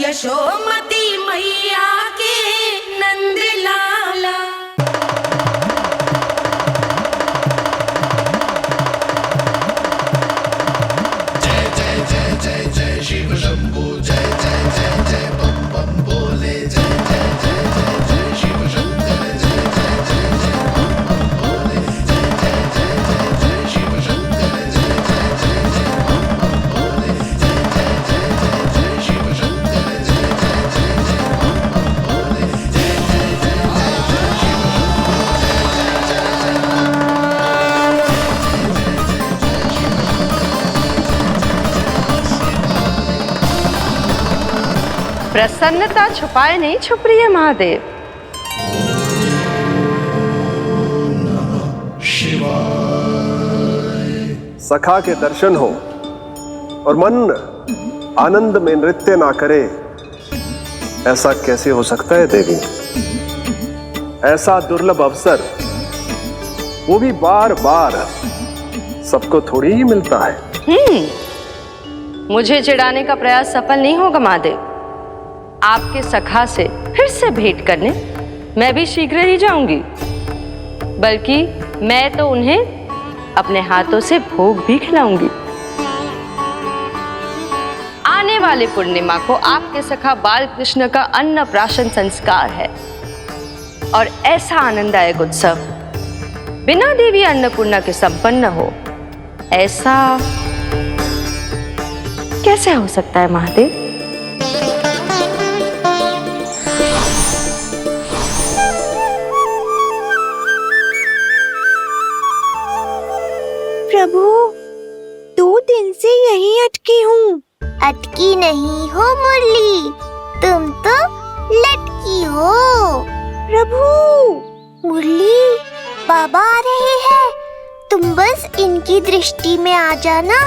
यशोमती मैया के नंद लाला। जय जय जय जय जय शिव शंभू, जय जय जय जय बम बम बोले, जय जय जय जय जय शिव शंकर, जय जय जय जय बम बम बोले, जय जय जय जय जय शिव शंकर, जय जय जय जय बम बम बोले, जय जय जय जय जय शिव शंकर, जय जय जय जय बम बम बोले, जय जय जय जय जय शिव प्रसन्नता छुपाए नहीं छुप रही है महादेव। सखा के दर्शन हो और मन आनंद में नृत्य ना करे, ऐसा कैसे हो सकता है देवी? ऐसा दुर्लभ अवसर वो भी बार बार सबको थोड़ी ही मिलता है। मुझे चिढ़ाने का प्रयास सफल नहीं होगा महादेव। आपके सखा से फिर से भेंट करने मैं भी शीघ्र ही जाऊंगी, बल्कि मैं तो उन्हें अपने हाथों से भोग भी खिलाऊंगी। आने वाले पूर्णिमा को आपके सखा बाल कृष्ण का अन्नप्राशन संस्कार है और ऐसा आनंददायक उत्सव बिना देवी अन्नपूर्णा के संपन्न हो, ऐसा कैसे हो सकता है महादेव? प्रभु, 2 दिन से यहीं अटकी हूँ। अटकी नहीं हो मुरली, तुम तो लटकी हो। प्रभु, मुरली, बाबा आ रहे हैं, तुम बस इनकी दृष्टि में आ जाना,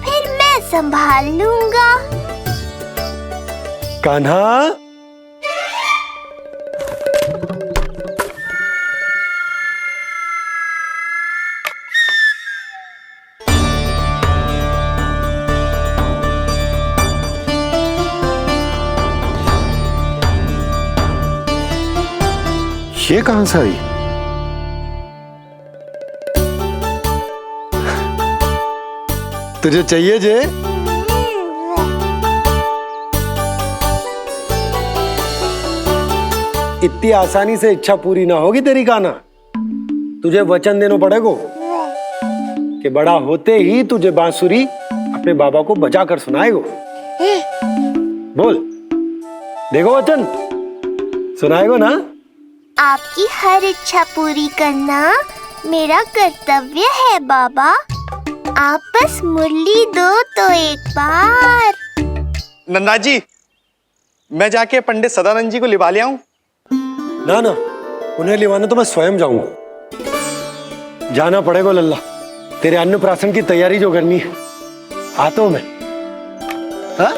फिर मैं संभाल लूंगा। कान्हा, ये कहां से आई? तुझे चाहिए जे? इतनी आसानी से इच्छा पूरी ना होगी तेरी कान्हा। तुझे वचन देना पड़ेगा कि बड़ा होते ही तुझे बांसुरी अपने बाबा को बजा कर सुनाएगा। बोल, देखो वचन सुनाएगा ना? आपकी हर इच्छा पूरी करना मेरा कर्तव्य है बाबा। आप बस मुरली दो तो एक बार। नंदा जी, मैं जाके पंडित सदानंद जी को लिवा ले आऊं? ना ना, उन्हें लिवाना तो मैं स्वयं जाऊंगा। जाना पड़ेगा लल्ला, तेरे अन्नप्राशन की तैयारी जो करनी है। आता हूं मैं। हाँ?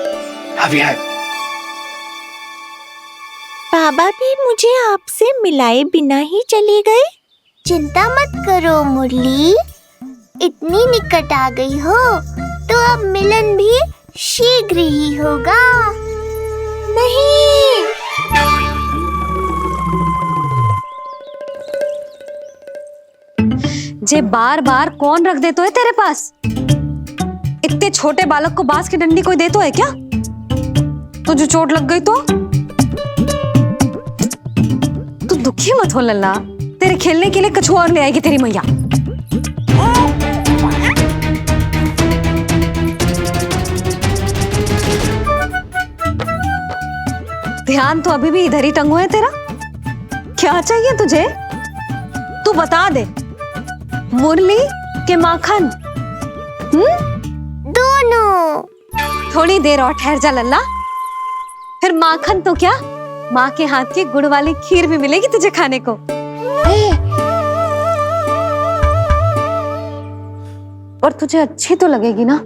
अभी है। बाबा भी मुझे आपसे मिलाए बिना ही चले गए। चिंता मत करो मुरली, इतनी निकट आ गई हो तो अब मिलन भी शीघ्र ही होगा। नहीं, जे बार बार कौन रख दे तो है तेरे पास? इतने छोटे बालक को बांस की डंडी कोई दे तो है क्या? तुझे चोट लग गई तो? तू दुखी मत हो लल्ला, तेरे खेलने के लिए कछुआ और ले आएगी तेरी मैया। ध्यान तो अभी भी इधर ही टंगू है तेरा। क्या चाहिए तुझे? तू बता दे। मुरली के माखन? दोनों। थोड़ी देर और ठहर जा लल्ला, फिर माखन तो क्या, माँ के हाथ की गुड़ वाली खीर भी मिलेगी तुझे खाने को। और तुझे अच्छी तो लगेगी ना?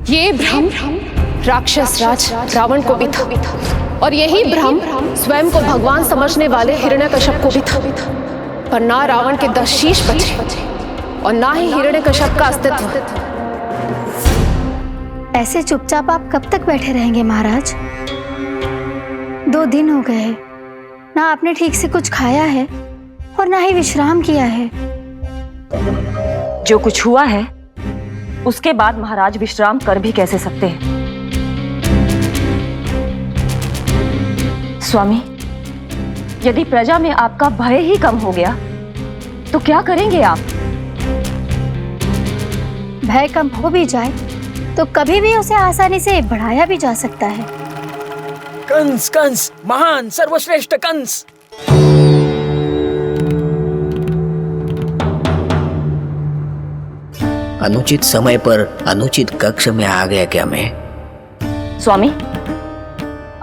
ये भ्रम राक्षस राज रावण को भी था और यही भ्रम स्वयं को भगवान समझने वाले हिरण्यकश्यप को भी था। पर ना रावण के 10 शीश बचे और ना ही हिरण्यकश्यप का अस्तित्व। ऐसे चुपचाप आप कब तक बैठे रहेंगे महाराज? 2 दिन हो गए हैं, ना आपने ठीक से कुछ खाया है और ना ही विश्राम किया है। जो कुछ हुआ है उसके बाद महाराज विश्राम कर भी कैसे सकते हैं? स्वामी, यदि प्रजा में आपका भय ही कम हो गया तो क्या करेंगे आप? भय कम हो भी जाए तो कभी भी उसे आसानी से बढ़ाया भी जा सकता है। कंस कंस, महान सर्वश्रेष्ठ कंस। अनुचित समय पर अनुचित कक्ष में आ गया क्या मैं? स्वामी,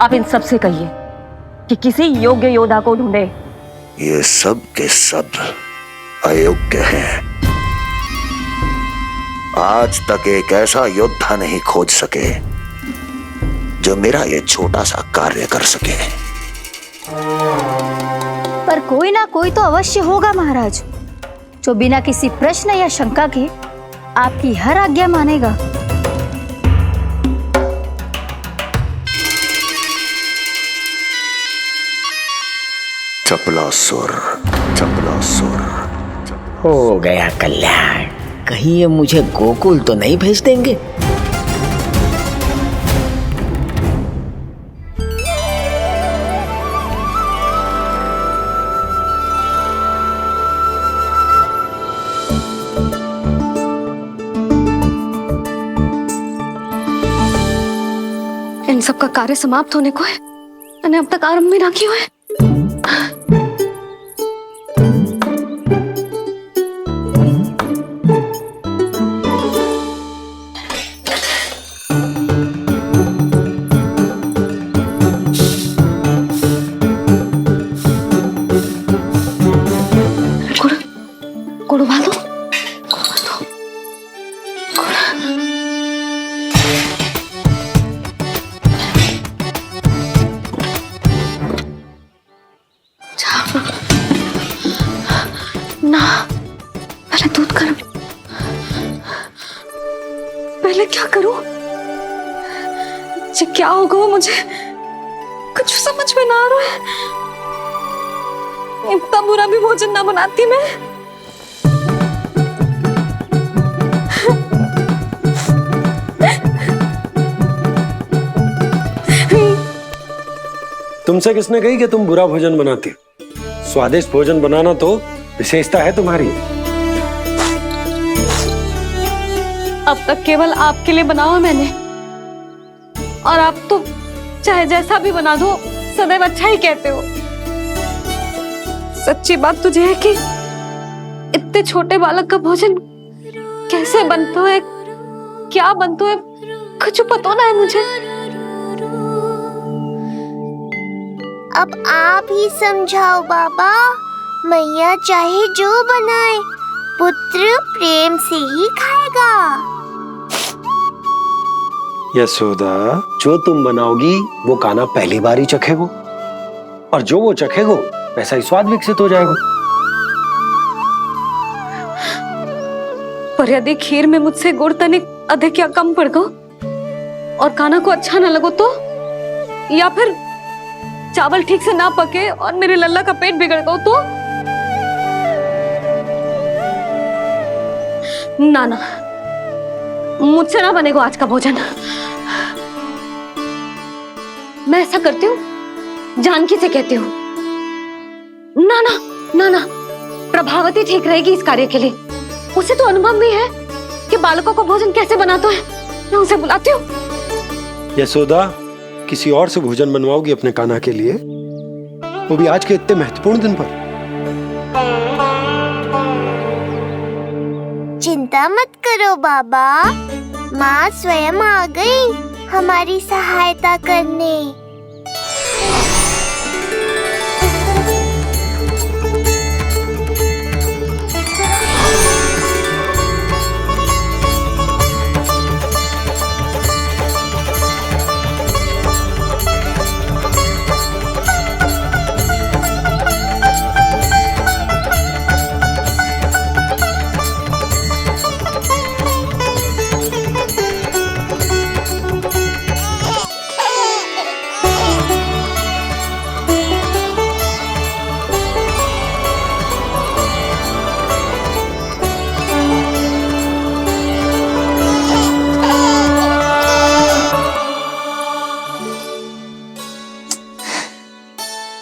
आप इन सब से कहिए कि किसी योग्य योद्धा को ढूंढे। ये सब के सब अयोग्य हैं। आज तक एक ऐसा योद्धा नहीं खोज सके जो मेरा ये छोटा सा कार्य कर सके। पर कोई ना कोई तो अवश्य होगा महाराज, जो बिना किसी प्रश्न या शंका के आपकी हर आज्ञा मानेगा। चपलासुर, चपलासुर। हो गया कल्याण। कहीं ये मुझे गोकुल तो नहीं भेज देंगे? इन सब का कार्य समाप्त होने को है, मैंने अब तक आरंभ भी ना किया है। गुड़ उबाल दो। ना, पहले दूध गर्म। पहले क्या करूं? क्या होगा वो मुझे कुछ समझ में ना आ रहा है। इतना बुरा भी भोजन ना बनाती मैं। तुमसे किसने कही कि तुम बुरा भोजन बनाती? स्वादिष्ट भोजन बनाना तो विशेषता है तुम्हारी। अब तक केवल आपके लिए बनाओ मैंने, और आप तो चाहे जैसा भी बना दो सदैव अच्छा ही कहते हो। सच्ची बात तुझे है कि इतने छोटे बालक का भोजन कैसे बनता है, क्या बनता है, कुछ पता ना है मुझे। अब आप ही समझाओ बाबा। मैया चाहे जो बनाए, पुत्र प्रेम से ही खाएगा। यशोदा, जो तुम बनाओगी वो कान्हा पहली बार ही चखेगो, और जो वो चखेगो वैसा ही स्वाद विकसित हो जाएगा। पर यदि खीर में मुझसे गुड़ तनिक अधिक या कम पड़ गो और कान्हा को अच्छा न लगो तो, या फिर चावल ठीक से ना पके और मेरे लल्ला का पेट बिगड़ गो तो? ना ना, मुझसे ना बनेगा आज का भोजन। मैं ऐसा करती हूँ, जानकी से कहती हूँ। ना ना ना ना, प्रभावती ठीक रहेगी इस कार्य के लिए। उसे तो अनुभव भी है कि बालकों को भोजन कैसे बनाता है। मैं उसे बुलाती हूँ। यशोदा, किसी और से भोजन बनवाओगी अपने कान्हा के लिए, वो भी आज के इतने महत्वपूर्ण दिन पर? चिंता मत करो बाबा, माँ स्वयं आ गई हमारी सहायता करने।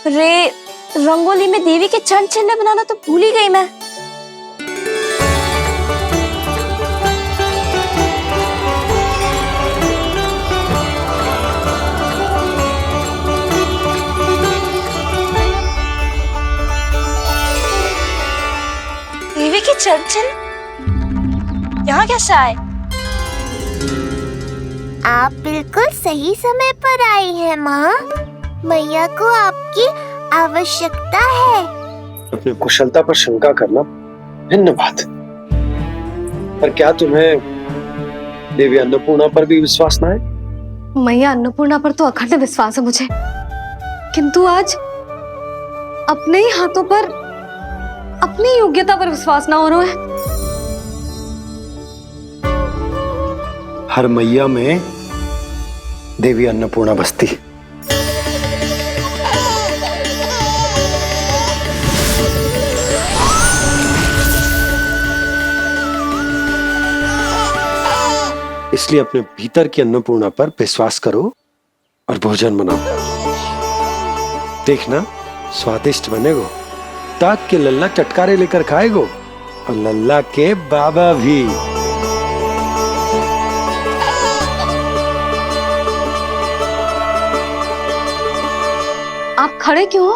रे, रंगोली में देवी के चरण चिन्ह बनाना तो भूल ही गई मैं। देवी के चरण चिन्ह यहाँ कैसे आए? आप बिल्कुल सही समय पर आई हैं माँ। मैया को आपकी आवश्यकता है। अपनी कुशलता पर शंका करना भिन्न बात, पर क्या तुम्हें देवी अन्नपूर्णा पर भी विश्वास ना है? मैया अन्नपूर्णा पर तो अखंड विश्वास है मुझे, किंतु आज अपने ही हाथों पर अपनी योग्यता पर विश्वास ना हो रहा है। हर मैया में देवी अन्नपूर्णा बसती। इसलिए अपने भीतर की अन्नपूर्णा पर विश्वास करो और भोजन बनाओ। देखना स्वादिष्ट बनेगो। ताक के लल्ला चटकारे लेकर खाएगो और लल्ला के बाबा भी। आप खड़े क्यों हो?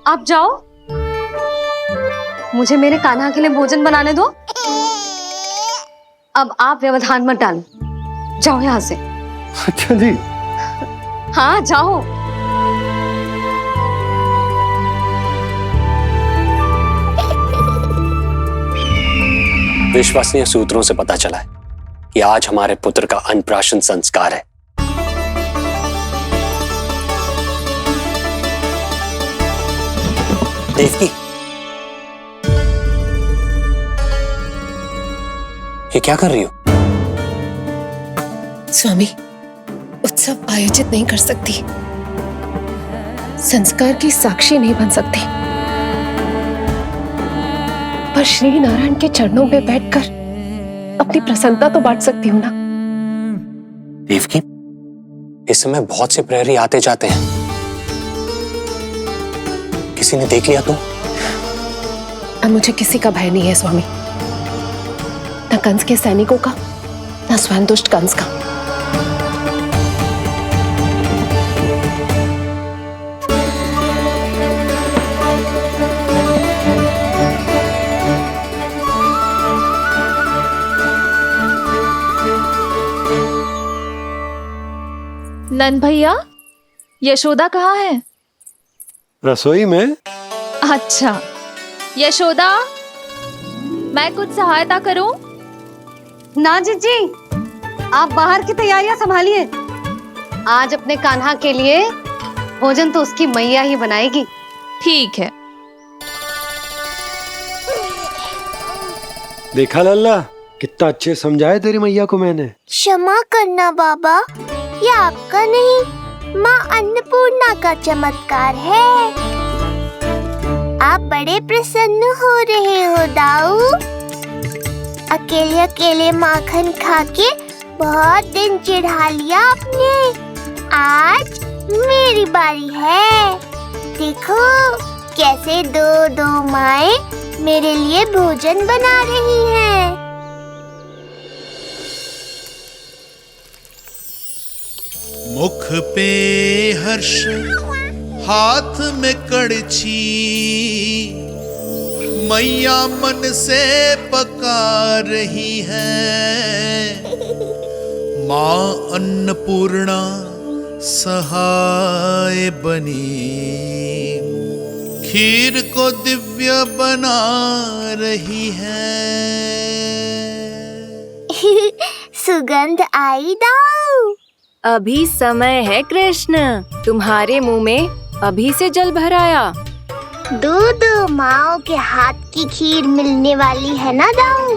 आप जाओ, मुझे मेरे कान्हा के लिए भोजन बनाने दो। अब आप व्यवधान मत डालो, जाओ यहाँ से। अच्छा जी। हाँ जाओ। विश्वसनीय सूत्रों से पता चला है कि आज हमारे पुत्र का अन्नप्राशन संस्कार है। देवकी, ये क्या कर रही हो? स्वामी, उत्सव आयोजित नहीं कर सकती, संस्कार की साक्षी नहीं बन सकती, पर श्री नारायण के चरणों में बैठकर अपनी प्रसन्नता तो बांट सकती हूँ ना। देवकी, इस समय बहुत से प्रहरी आते जाते हैं, किसी ने देख लिया तो? अब मुझे किसी का भय नहीं है स्वामी, न कंस के सैनिकों का, न स्वयं दुष्ट कंस का। नंद भैया, यशोदा कहाँ है? रसोई में। अच्छा, यशोदा, मैं कुछ सहायता करूं? ना जीजी, आप बाहर की तैयारियां संभालिए। आज अपने कान्हा के लिए भोजन तो उसकी मैया ही बनाएगी। ठीक है। देखा लल्ला, कितना अच्छे समझाया तेरी मैया को मैंने। क्षमा करना बाबा, ये आपका नहीं, माँ अन्नपूर्णा का चमत्कार है। आप बड़े प्रसन्न हो रहे हो दाऊ। अकेले अकेले माखन खा के बहुत दिन चिढ़ा लिया आपने। आज मेरी बारी है। देखो कैसे दो दो माएं मेरे लिए भोजन बना रही हैं। मुख पे हर्ष, हाथ में कड़छी, मैया मन से पका रही है। माँ अन्नपूर्णा सहाय बनी, खीर को दिव्य बना रही है। सुगंध आई दाऊ। अभी समय है कृष्ण, तुम्हारे मुंह में अभी से जल भर आया। दो माओ के हाथ की खीर मिलने वाली है ना दाऊ,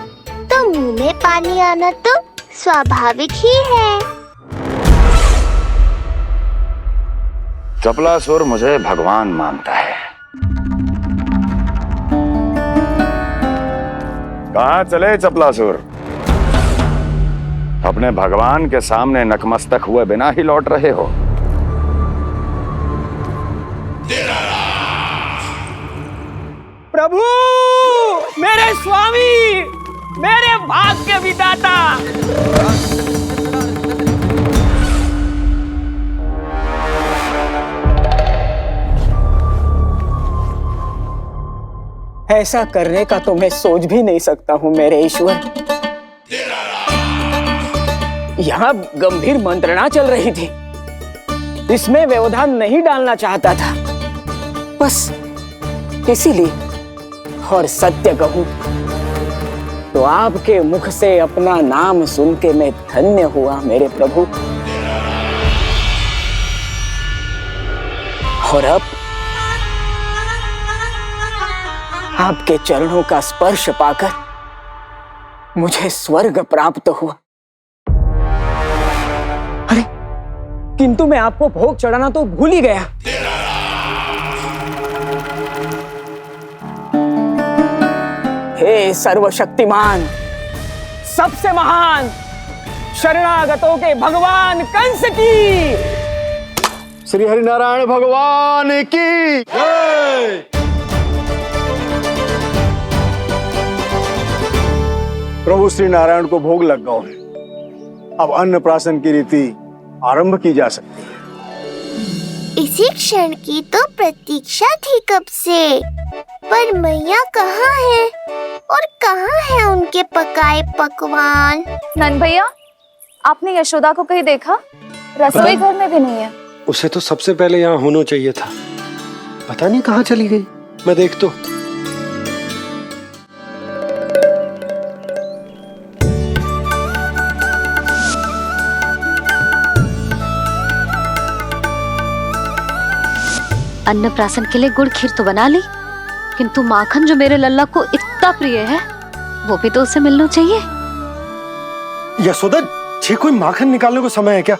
तो मुंह में पानी आना तो स्वाभाविक ही है। चपलासुर मुझे भगवान मानता है। कहाँ चले चपलासुर? अपने भगवान के सामने नतमस्तक हुए बिना ही लौट रहे हो। तेरा प्रभु, मेरे स्वामी, मेरे भाग्य विधाता। ऐसा करने का तो मैं सोच भी नहीं सकता हूँ मेरे ईश्वर। यहाँ गंभीर मंत्रणा चल रही थी, इसमें व्यवधान नहीं डालना चाहता था, बस इसीलिए। और सत्य कहूं तो आपके मुख से अपना नाम सुन के मैं धन्य हुआ मेरे प्रभु। और अब आपके चरणों का स्पर्श पाकर मुझे स्वर्ग प्राप्त हुआ। अरे किंतु मैं आपको भोग चढ़ाना तो भूल ही गया। हे सर्वशक्तिमान, सबसे महान, शरणागतों के भगवान कंस की, श्री हरिनारायण भगवान की जय। प्रभु श्री नारायण को भोग लग गया है, अब अन्नप्राशन की रीति आरंभ की जा सकती है। इसी क्षण की तो प्रतीक्षा थी कब से, पर मैया कहाँ है और कहाँ है उनके पकाए पकवान? नंद भैया, आपने यशोदा को कहीं देखा? रसोई घर में भी नहीं है। उसे तो सबसे पहले यहाँ होना चाहिए था, पता नहीं कहाँ चली गई। मैं देख तो। अन्नप्राशन के लिए गुड़ खीर तो बना ली, किंतु माखन जो मेरे लल्ला को इतना प्रिय है, वो भी तो उसे मिलना चाहिए। यशोदा जी, कोई माखन निकालने को समय है क्या?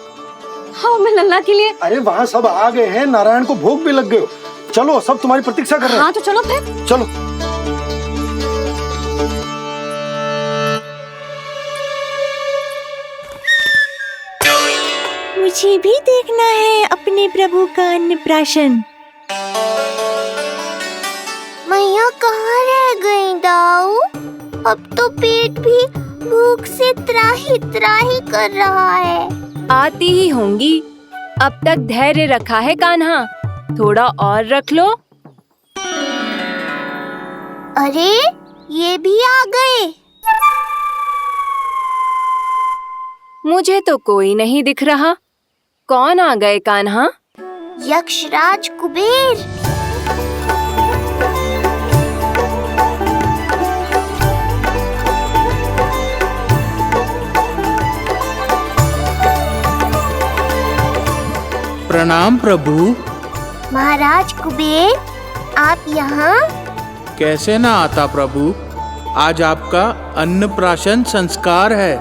हाँ, मैं लल्ला के लिए। अरे वहाँ सब आ गए हैं, नारायण को भोग भी लग गए हो। चलो, सब तुम्हारी प्रतीक्षा कर रहे हैं। हाँ तो चलो फिर। चलो। मुझे भी देखना है अपने प्रभु का अन्नप्राशन। मैया कहाँ रह गई दाऊ? अब तो पेट भी भूख से त्राही त्राही कर रहा है। आती ही होंगी। अब तक धैर्य रखा है कान्हा, थोड़ा और रख लो। अरे ये भी आ गए। मुझे तो कोई नहीं दिख रहा। कौन आ गए कान्हा? यक्षराज कुबेर। प्रणाम प्रभु। महाराज कुबेर, आप यहाँ? कैसे ना आता प्रभु, आज आपका अन्नप्राशन संस्कार है।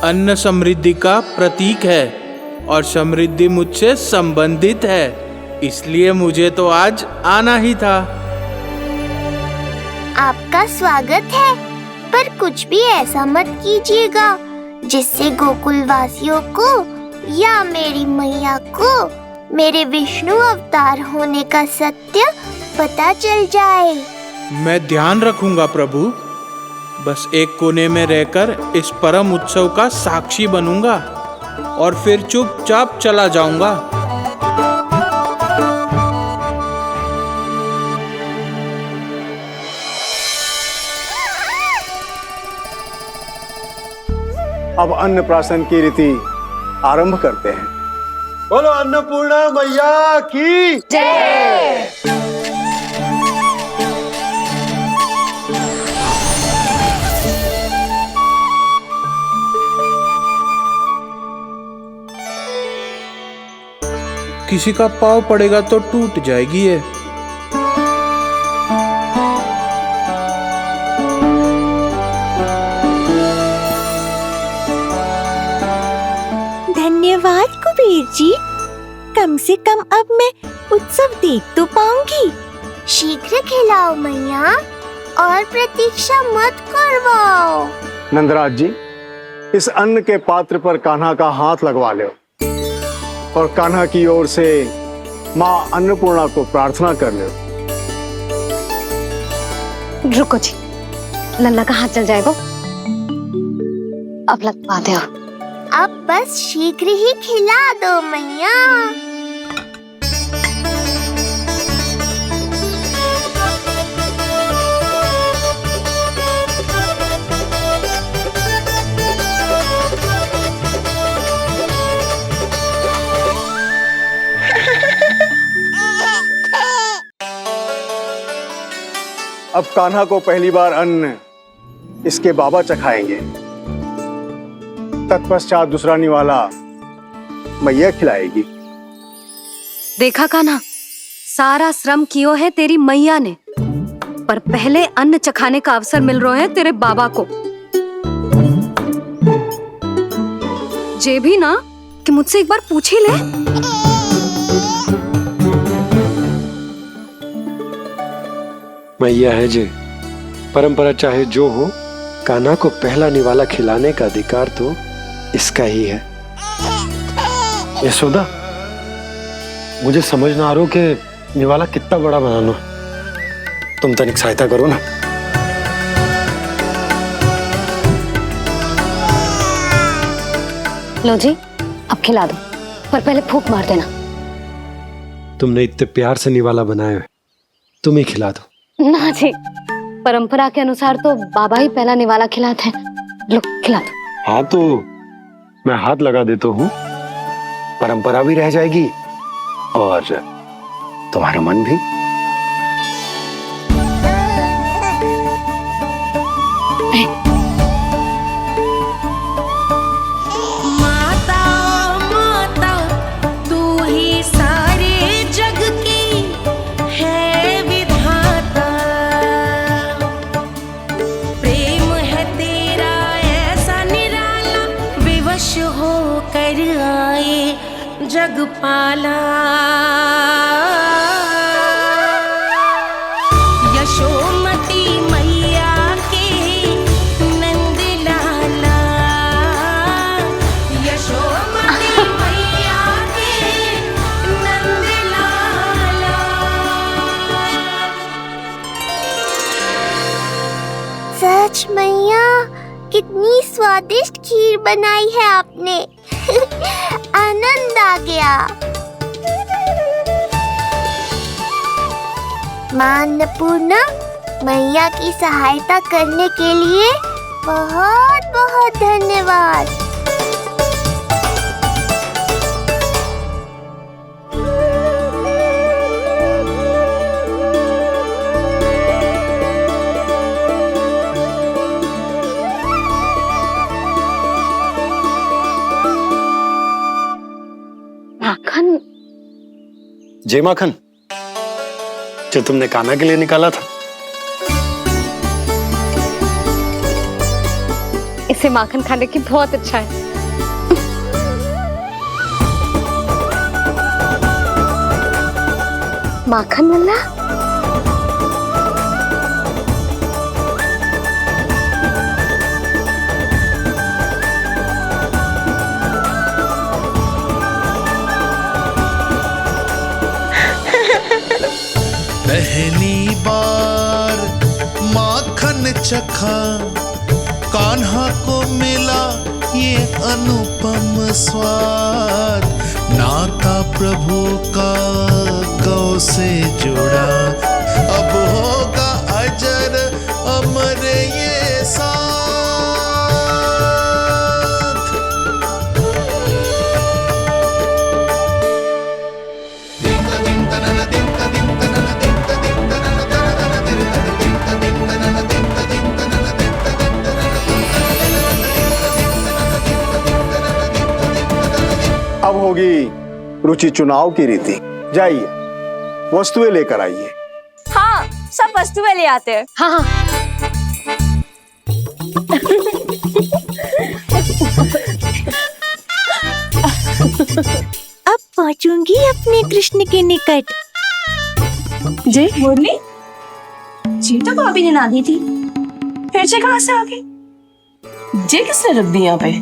अन्न समृद्धि का प्रतीक है और समृद्धि मुझसे संबंधित है, इसलिए मुझे तो आज आना ही था। आपका स्वागत है, पर कुछ भी ऐसा मत कीजिएगा जिससे गोकुल वासियों को या मेरी मैया को मेरे विष्णु अवतार होने का सत्य पता चल जाए। मैं ध्यान रखूंगा प्रभु। बस एक कोने में रहकर इस परम उत्सव का साक्षी बनूंगा और फिर चुपचाप चला जाऊंगा। अब अन्नप्राशन की रीति आरंभ करते हैं। बोलो अन्नपूर्णा मैया की जय। किसी का पाँव पड़ेगा तो टूट जाएगी ये। धन्यवाद कुबेर जी, कम से कम अब मैं उत्सव देख तो पाऊंगी। शीघ्र खिलाओ मैया और प्रतीक्षा मत करवाओ। नंदराज जी, इस अन्न के पात्र पर कान्हा का हाथ लगवा लो और कान्हा की ओर से माँ अन्नपूर्णा को प्रार्थना कर लो। रुको जी, लल्ला का हाथ चल जाएगा, अब लगवाते हो। अब बस शीघ्र ही खिला दो मैया। अब कान्हा को पहली बार अन्न इसके बाबा चखाएंगे, तत्पश्चात दूसरा निवाला मैया खिलाएगी। देखा कान्हा, सारा श्रम कियो है तेरी मैया ने, पर पहले अन्न चखाने का अवसर मिल रहा है तेरे बाबा को। जे भी ना कि मुझसे एक बार पूछ ही ले। मैया है जे, परंपरा चाहे जो हो, कान्हा को पहला निवाला खिलाने का अधिकार तो इसका ही है। यशोदा, मुझे समझ ना आ रहा कि निवाला कितना बड़ा बनाना, तुम तनिक सहायता करो ना। लो जी, अब खिला दो, पर पहले फूंक मार देना। तुमने इतने प्यार से निवाला बनाया है, तुम ही खिला दो। ना जी, परंपरा के अनुसार तो बाबा ही पहला निवाला खिलाते हैं। लो खिला दो। हाँ तो मैं हाथ लगा देता हूँ, परंपरा भी रह जाएगी और तुम्हारा मन भी। माता माता तू ही सारे जग की है विधाता, प्रेम है तेरा ऐसा निराला, विवश हो कर आए जग पाला। यशोमती मैया के नंद लाला, यशोमती मैया के नंद लाला। सच मैया, कितनी स्वादिष्ट खीर बनाई है आपने। आनंद आ गया। मां अन्नपूर्णा, मैया की सहायता करने के लिए बहुत बहुत धन्यवाद। माखन। जय माखन, जो तुमने कान्हा के लिए निकाला था। इसे माखन खाने की बहुत अच्छा है। माखन लल्ला, पहली बार माखन चखा, कान्हा को मिला ये अनुपम स्वाद, नाता प्रभु का गौ से जुड़ा, अब होगा अजर अमर ये साथ। अब होगी रुचि चुनाव की रीति। जाइए, वस्तुएं लेकर आइए। हाँ, सब वस्तुएं ले आते हैं। हाँ हाँ। अब पहुंचूंगी अपने कृष्ण के निकट। जय मुरली, चीता को अभी निना दी थी, फिर से कहां से आ गई? जे किसने रख दी यहाँ पे?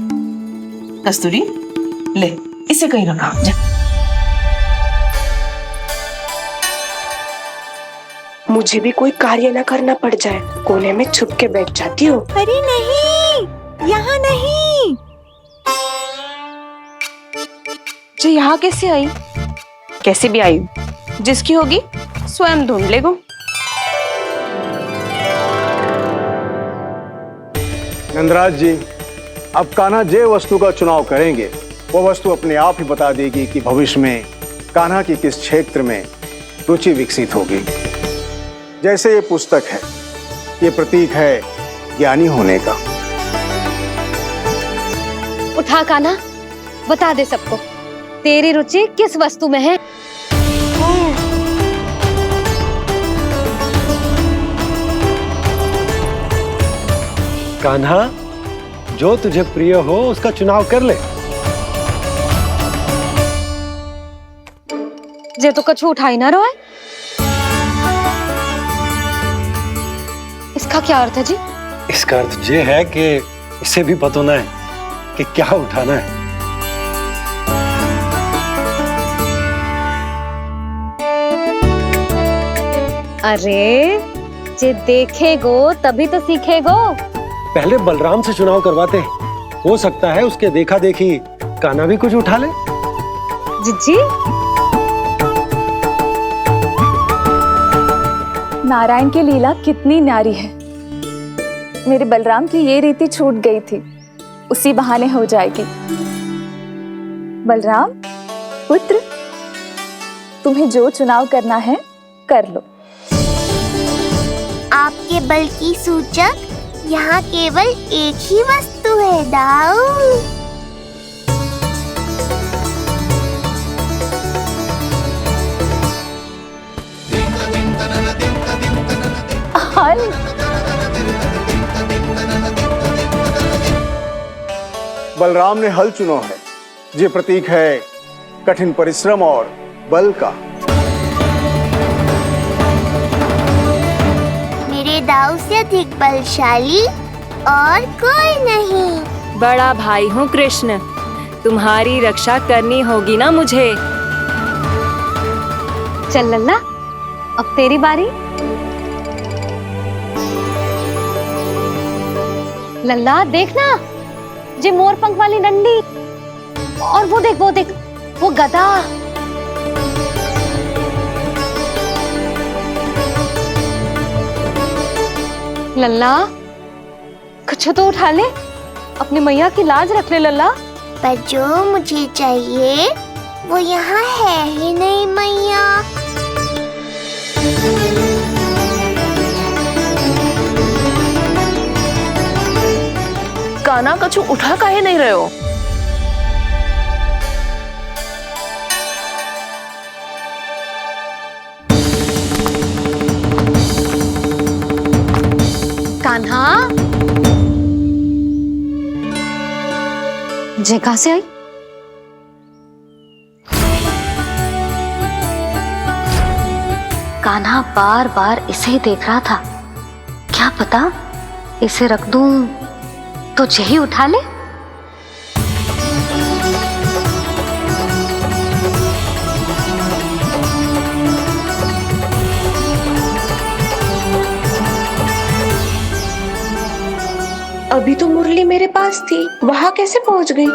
कस्तूरी, ले इसे कहीं रखा जा। मुझे भी कोई कार्य न करना पड़ जाए, कोने में छुप के बैठ जाती हो। अरे नहीं, यहाँ नहीं। जी यहाँ कैसे आई? कैसे भी आई, जिसकी होगी स्वयं ढूंढ लेगो। नंदराज जी, अब कान्हा जे वस्तु का चुनाव करेंगे वो वस्तु अपने आप ही बता देगी कि भविष्य में कान्हा की किस क्षेत्र में रुचि विकसित होगी। जैसे ये पुस्तक है, ये प्रतीक है ज्ञानी होने का। उठा कान्हा, बता दे सबको तेरी रुचि किस वस्तु में है। कान्हा, जो तुझे प्रिय हो उसका चुनाव कर ले। जे तो कछु उठाई ना रोए। इसका क्या अर्थ है जी? इसका अर्थ ये है कि इसे भी पता ना है कि क्या उठाना है। अरे जे देखेगो तभी तो सीखेगो। पहले बलराम से चुनाव करवाते हैं, हो सकता है उसके देखा देखी कान्हा भी कुछ उठा ले। जीजी, नारायण की लीला कितनी न्यारी है। मेरे बलराम की ये रीति छूट गई थी, उसी बहाने हो जाएगी। बलराम पुत्र, तुम्हें जो चुनाव करना है कर लो। आपके बल की सूचक यहाँ केवल एक ही वस्तु है दाऊ। हल। बलराम ने हल चुना है, ये प्रतीक है कठिन परिश्रम और बल का। मेरे दाऊ से अधिक बलशाली और कोई नहीं। बड़ा भाई हूँ कृष्ण, तुम्हारी रक्षा करनी होगी ना मुझे। चल लल्ला, अब तेरी बारी। लल्ला देखना, जे मोर पंख वाली डंडी, और वो देख वो गदा। लल्ला कुछ तो उठा ले, अपनी मैया की लाज रख ले लल्ला। पर जो मुझे चाहिए वो यहाँ है ही नहीं मैया। कान्हा कछु उठा काहे नहीं रहे हो? कान्हा, जे कहां से आई? कान्हा बार बार इसे ही देख रहा था। क्या पता इसे रख दूं तो यही उठा ले। अभी तो मुरली मेरे पास थी, वहां कैसे पहुंच गई?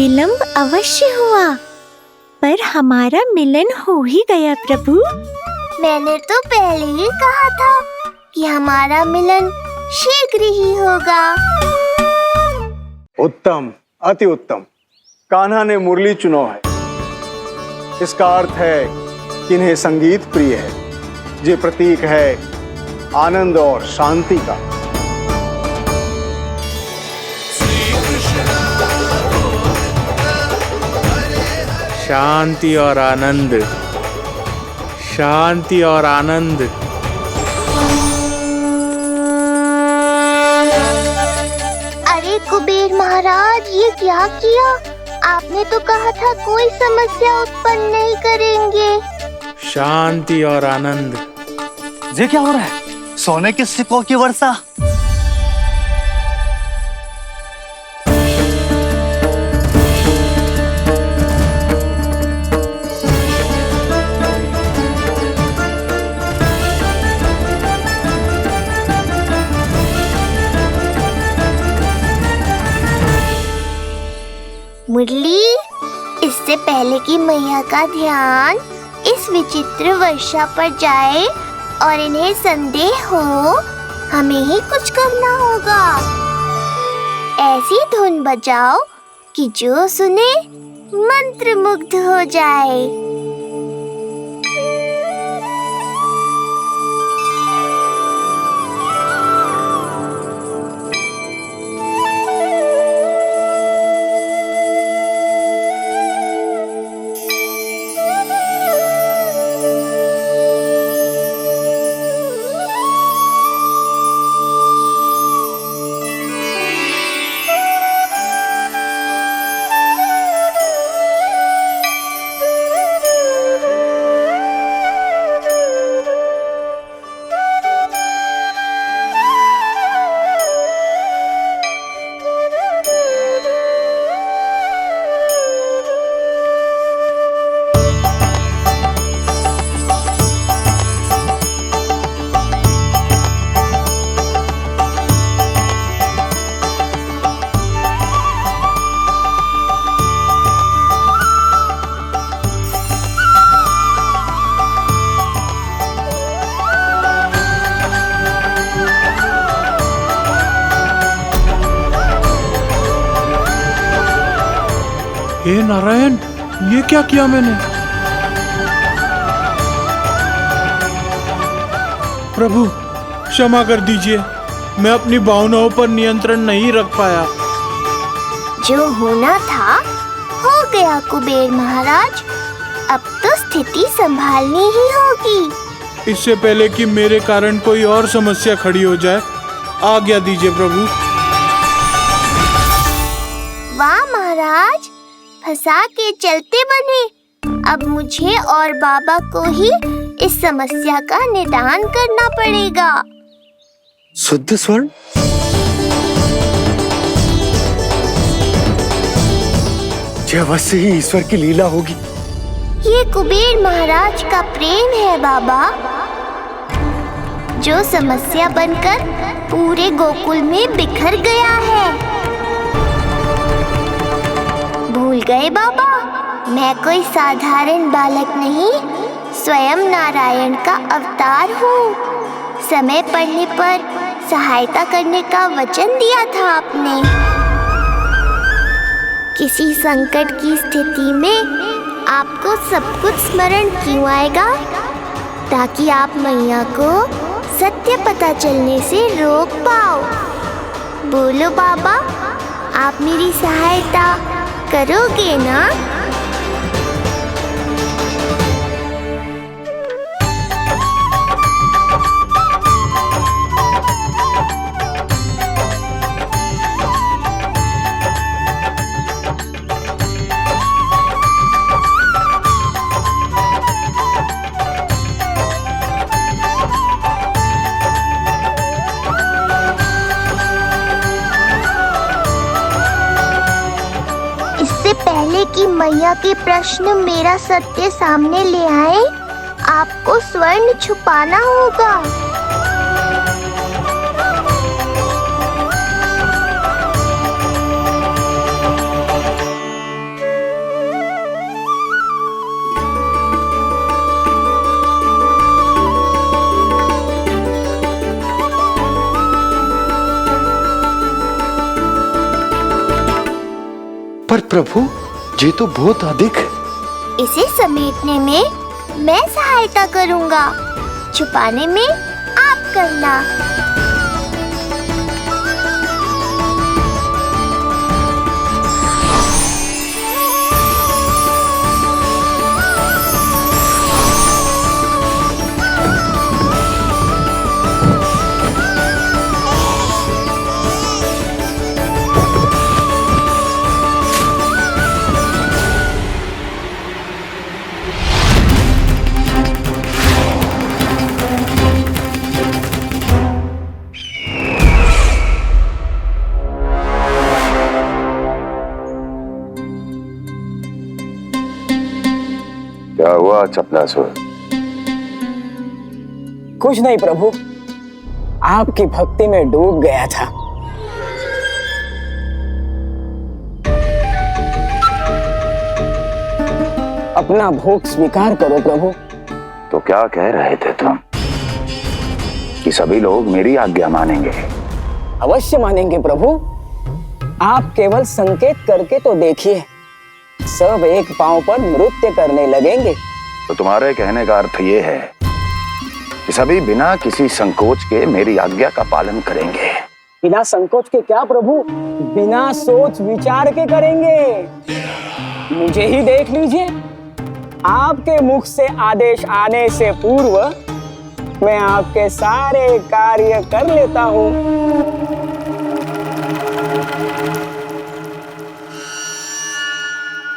विलंब अवश्य हुआ, पर हमारा मिलन हो ही गया प्रभु। मैंने तो पहले ही कहा था कि हमारा मिलन शीघ्र ही होगा। उत्तम, अति उत्तम। कान्हा ने मुरली चुना है, इसका अर्थ है कि इन्हें संगीत प्रिय है। ये प्रतीक है आनंद और शांति का। शांति और आनंद, शांति और आनंद। कुबेर महाराज, ये क्या किया? आपने तो कहा था कोई समस्या उत्पन्न नहीं करेंगे। शांति और आनंद। ये क्या हो रहा है? सोने के सिक्कों की वर्षा। मुरली, इससे पहले कि मैया का ध्यान इस विचित्र वर्षा पर जाए और इन्हें संदेह हो, हमें ही कुछ करना होगा। ऐसी धुन बजाओ कि जो सुने मंत्रमुग्ध हो जाए। हे नारायण, ये क्या किया मैंने? प्रभु क्षमा कर दीजिए, मैं अपनी भावनाओं पर नियंत्रण नहीं रख पाया। जो होना था हो गया कुबेर महाराज, अब तो स्थिति संभालनी ही होगी। इससे पहले कि मेरे कारण कोई और समस्या खड़ी हो जाए, आज्ञा दीजिए प्रभु। वाह महाराज, फंसा के चलते बने। अब मुझे और बाबा को ही इस समस्या का निदान करना पड़ेगा। शुद्ध स्वर्ण? यह अवश्य ही ईश्वर की लीला होगी। ये कुबेर महाराज का प्रेम है बाबा, जो समस्या बनकर पूरे गोकुल में बिखर गया है। भूल गए बाबा, मैं कोई साधारण बालक नहीं, स्वयं नारायण का अवतार हूँ। समय पड़ने पर सहायता करने का वचन दिया था आपने। किसी संकट की स्थिति में आपको सब कुछ स्मरण क्यों आएगा? ताकि आप मैया को सत्य पता चलने से रोक पाओ। बोलो बाबा, आप मेरी सहायता करोगे ना? पहले कि मैया के प्रश्न मेरा सत्य सामने ले आए, आपको स्वर्ण छुपाना होगा। पर प्रभु, ये तो बहुत अधिक। इसे समेटने में मैं सहायता करूंगा, छुपाने में आप करना। चपलासुर? कुछ नहीं प्रभु, आपकी भक्ति में डूब गया था। अपना भोग स्वीकार करो प्रभु। तो क्या कह रहे थे तुम कि सभी लोग मेरी आज्ञा मानेंगे? अवश्य मानेंगे प्रभु। आप केवल संकेत करके तो देखिए, सब एक पांव पर नृत्य करने लगेंगे। तो तुम्हारे कहने का अर्थ ये है कि सभी बिना किसी संकोच के मेरी आज्ञा का पालन करेंगे? बिना संकोच के क्या प्रभु, बिना सोच विचार के करेंगे। मुझे ही देख लीजिए, आपके मुख से आदेश आने से पूर्व मैं आपके सारे कार्य कर लेता हूँ।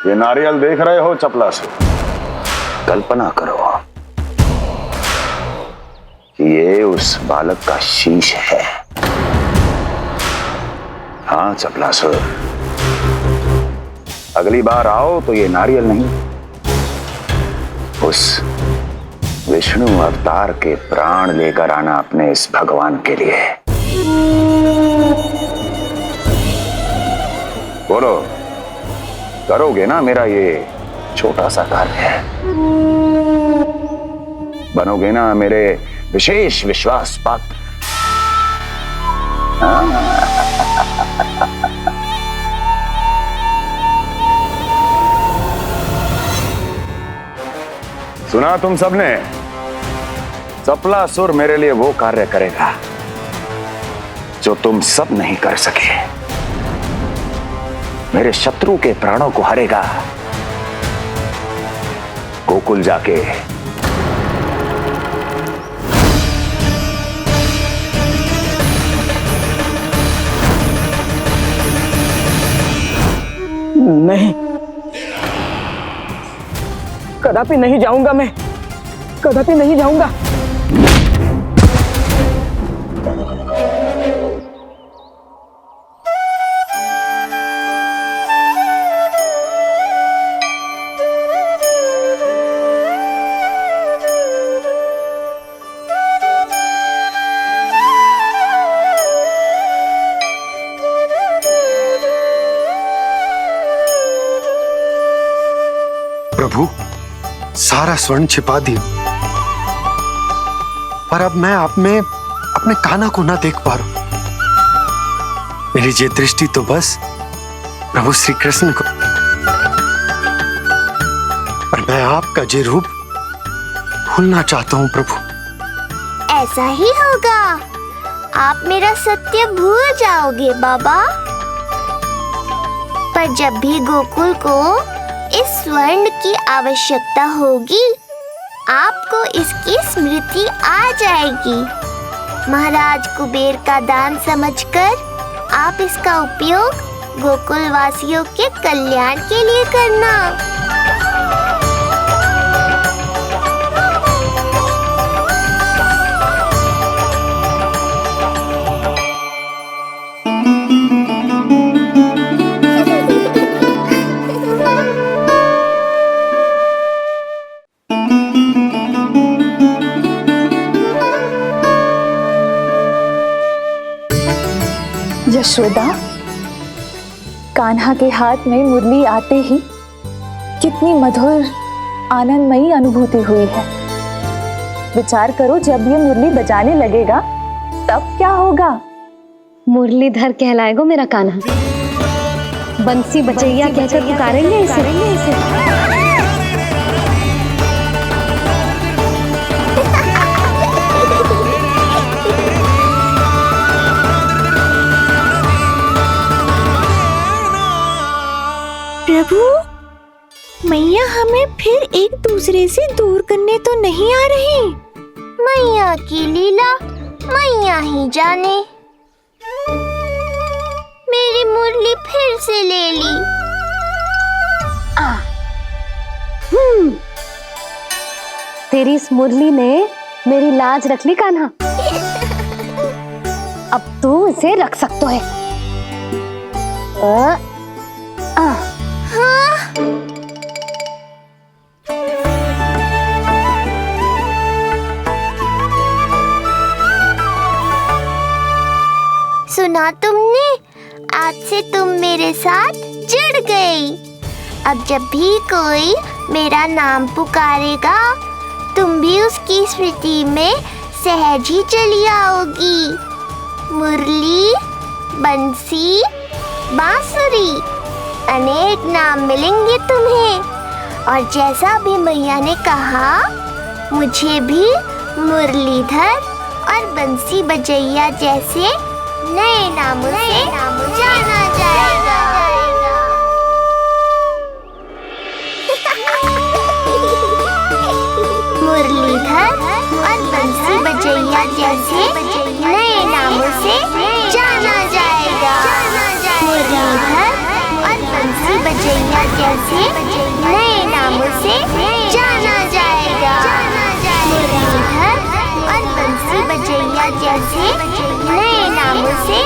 ये नारियल देख रहे हो चपलासुर? कल्पना करो कि ये उस बालक का शीश है। हाँ चपलासुर, अगली बार आओ तो ये नारियल नहीं, उस विष्णु अवतार के प्राण लेकर आना अपने इस भगवान के लिए। बोलो, करोगे ना मेरा ये छोटा सा कार्य? बनोगे ना मेरे विशेष विश्वास पात्र? सुना तुम सबने? चपलासुर मेरे लिए वो कार्य करेगा जो तुम सब नहीं कर सके। मेरे शत्रु के प्राणों को हरेगा। गोकुल जाके नहीं, कदापि नहीं जाऊंगा मैं, कदापि नहीं जाऊंगा। प्रभु, सारा स्वर्ण छिपा दिया, पर अब मैं आप में अपने कान्हा को ना देख पा रहा हूं। मेरी ये दृष्टि तो बस प्रभु श्री कृष्ण को, पर मैं आपका ये रूप भूलना चाहता हूं प्रभु। ऐसा ही होगा, आप मेरा सत्य भूल जाओगे बाबा। पर जब भी गोकुल को इस स्वर्ण की आवश्यकता होगी, आपको इसकी स्मृति आ जाएगी। महाराज कुबेर का दान समझकर आप इसका उपयोग गोकुल वासियों के कल्याण के लिए करना। यशोदा, कान्हा के हाथ में मुरली आते ही कितनी मधुर आनंदमयी अनुभूति हुई है। विचार करो, जब ये मुरली बजाने लगेगा तब क्या होगा? मुरलीधर कहलाएगा मेरा कान्हा। बंसी बजैया कहकर पुकारेंगे इसे। प्रभु, मैया हमें फिर एक दूसरे से दूर करने तो नहीं आ रही। मैया की लीला मैया ही जाने। मेरी मुरली फिर से ले ली। तेरी इस मुरली ने मेरी लाज रख ली कान्हा। अब तू इसे रख सकता है। सुना तुमने? आज से तुम मेरे साथ जुड़ गई। अब जब भी कोई मेरा नाम पुकारेगा, तुम भी उसकी स्मृति में सहज ही चली आओगी। मुरली, बंसी, बांसुरी, अनेक नाम मिलेंगे तुम्हें। और जैसा भी मैया ने कहा, मुझे भी मुरलीधर और बंसी बजैया जैसे नए नामों से जाना जाएगा। मुरलीधर और बंसी बजैया जैसे नए नामों से जाना जाएगा। मुरलीधर और बंसी बजैया जैसे नए नामों से जाना जाएगा। मुरलीधर और बंसी बजैया जैसे नए नामों से